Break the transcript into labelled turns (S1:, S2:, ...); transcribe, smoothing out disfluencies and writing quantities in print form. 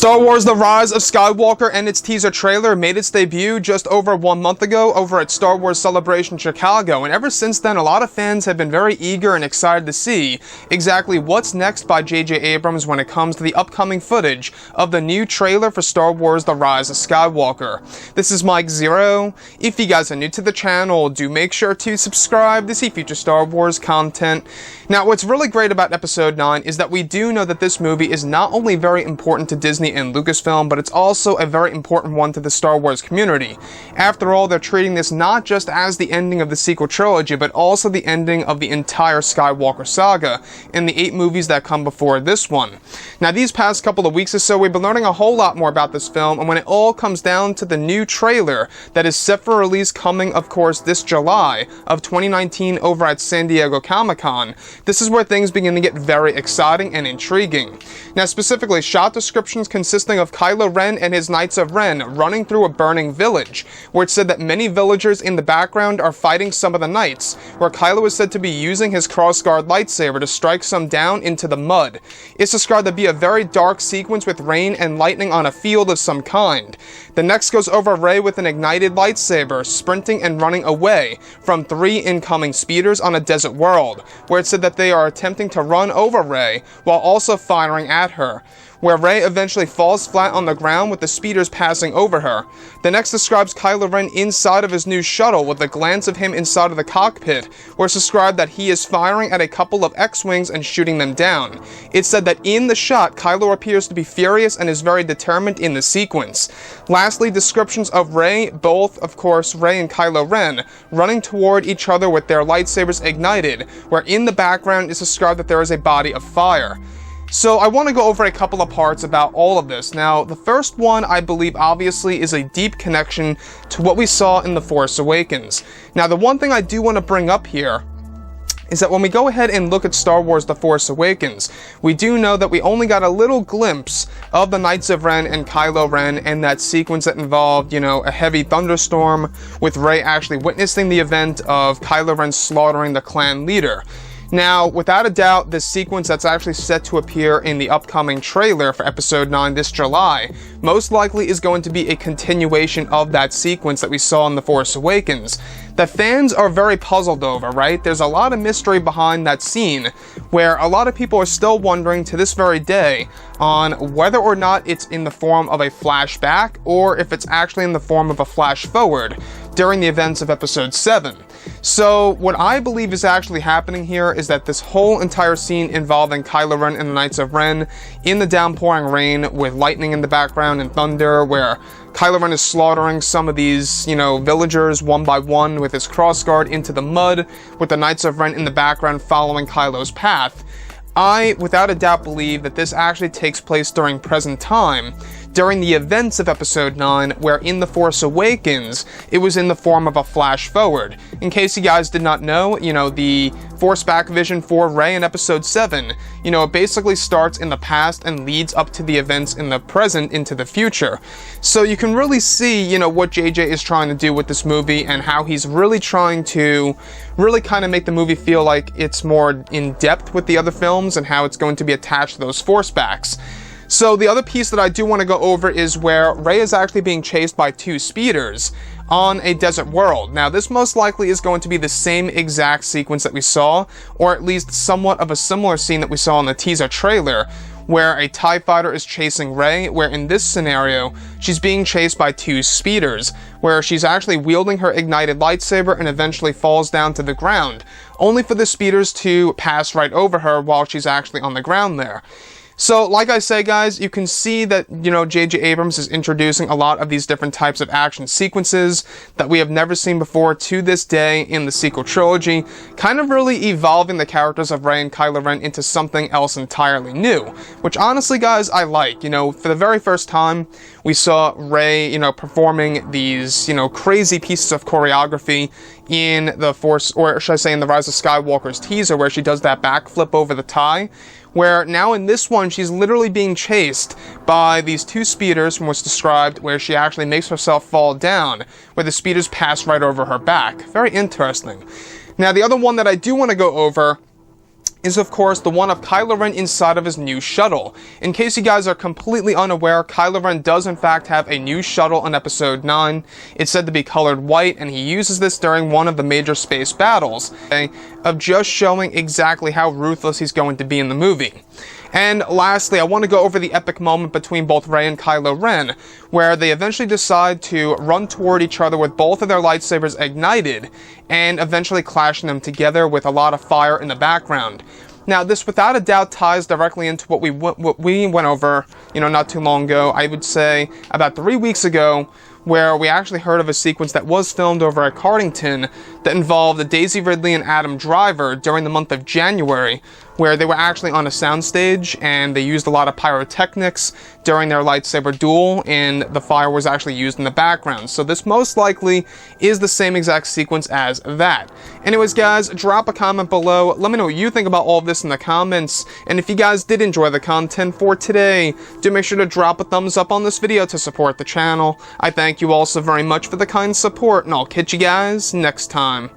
S1: Star Wars The Rise of Skywalker and its teaser trailer made its debut just over 1 month ago over at Star Wars Celebration Chicago, and ever since then a lot of fans have been very eager and excited to see exactly what's next by J.J. Abrams when it comes to the upcoming footage of the new trailer for Star Wars The Rise of Skywalker. This is Mike Zero. If you guys are new to the channel, do make sure to subscribe to see future Star Wars content. Now, what's really great about Episode 9 is that we do know that this movie is not only very important to Disney and Lucasfilm, but it's also a very important one to the Star Wars community. After all, they're treating this not just as the ending of the sequel trilogy, but also the ending of the entire Skywalker saga in the 8 movies that come before this one. Now, these past couple of weeks or so, we've been learning a whole lot more about this film, and when it all comes down to the new trailer that is set for release coming, of course, this July of 2019 over at San Diego Comic-Con, this is where things begin to get very exciting and intriguing. Now, specifically, shot descriptions consisting of Kylo Ren and his Knights of Ren running through a burning village, where it's said that many villagers in the background are fighting some of the knights, where Kylo is said to be using his crossguard lightsaber to strike some down into the mud. It's described to be a very dark sequence with rain and lightning on a field of some kind. The next goes over Rey with an ignited lightsaber, sprinting and running away from 3 incoming speeders on a desert world, where it's said that they are attempting to run over Rey while also firing at her, where Rey eventually falls flat on the ground with the speeders passing over her. The next describes Kylo Ren inside of his new shuttle with a glance of him inside of the cockpit, where it's described that he is firing at a couple of X-Wings and shooting them down. It's said that in the shot, Kylo appears to be furious and is very determined in the sequence. Lastly, descriptions of Rey, both, of course, Rey and Kylo Ren, running toward each other with their lightsabers ignited, where in the background is described that there is a body of fire. So I want to go over a couple of parts about all of this. Now, the first one, I believe, obviously, is a deep connection to what we saw in The Force Awakens. Now, the one thing I do want to bring up here is that when we go ahead and look at Star Wars The Force Awakens, we do know that we only got a little glimpse of the Knights of Ren and Kylo Ren and that sequence that involved, a heavy thunderstorm, with Rey actually witnessing the event of Kylo Ren slaughtering the clan leader. Now, without a doubt, this sequence that's actually set to appear in the upcoming trailer for Episode 9 this July most likely is going to be a continuation of that sequence that we saw in The Force Awakens, that fans are very puzzled over, right? There's a lot of mystery behind that scene, where a lot of people are still wondering to this very day on whether or not it's in the form of a flashback, or if it's actually in the form of a flash forward during the events of Episode 7. So, what I believe is actually happening here is that this whole entire scene involving Kylo Ren and the Knights of Ren in the downpouring rain with lightning in the background and thunder, where Kylo Ren is slaughtering some of these, villagers one by one with his crossguard into the mud, with the Knights of Ren in the background following Kylo's path. I, without a doubt, believe that this actually takes place during present time, during the events of Episode 9, where in The Force Awakens, it was in the form of a flash forward. In case you guys did not know, the Force back vision for Rey in Episode 7, it basically starts in the past and leads up to the events in the present into the future. So you can really see, what JJ is trying to do with this movie and how he's really trying to kind of make the movie feel like it's more in depth with the other films and how it's going to be attached to those Force backs. So the other piece that I do want to go over is where Rey is actually being chased by 2 speeders on a desert world. Now, this most likely is going to be the same exact sequence that we saw, or at least somewhat of a similar scene that we saw in the teaser trailer, where a TIE fighter is chasing Rey, where in this scenario, she's being chased by 2 speeders, where she's actually wielding her ignited lightsaber and eventually falls down to the ground, only for the speeders to pass right over her while she's actually on the ground there. So, like I say, guys, you can see that, J.J. Abrams is introducing a lot of these different types of action sequences that we have never seen before to this day in the sequel trilogy, kind of really evolving the characters of Rey and Kylo Ren into something else entirely new, which honestly, guys, I like. For the very first time, we saw Rey, performing these, crazy pieces of choreography in The Force, or should I say in The Rise of Skywalker's teaser, where she does that backflip over the tie, where now in this one, she's literally being chased by these 2 speeders from what's described, where she actually makes herself fall down, where the speeders pass right over her back. Very interesting. Now, the other one that I do want to go over is of course the one of Kylo Ren inside of his new shuttle. In case you guys are completely unaware, Kylo Ren does in fact have a new shuttle in episode 9. It's said to be colored white, and he uses this during one of the major space battles, of just showing exactly how ruthless he's going to be in the movie. And lastly, I want to go over the epic moment between both Rey and Kylo Ren, where they eventually decide to run toward each other with both of their lightsabers ignited, and eventually clashing them together with a lot of fire in the background. Now, this without a doubt ties directly into what we went over, not too long ago. I would say about 3 weeks ago, where we actually heard of a sequence that was filmed over at Cardington that involved Daisy Ridley and Adam Driver during the month of January, where they were actually on a soundstage and they used a lot of pyrotechnics during their lightsaber duel, and the fire was actually used in the background. So this most likely is the same exact sequence as that. Anyways, guys, drop a comment below. Let me know what you think about all of this in the comments. And if you guys did enjoy the content for today, do make sure to drop a thumbs up on this video to support the channel. I thank you all so very much for the kind support, and I'll catch you guys next time.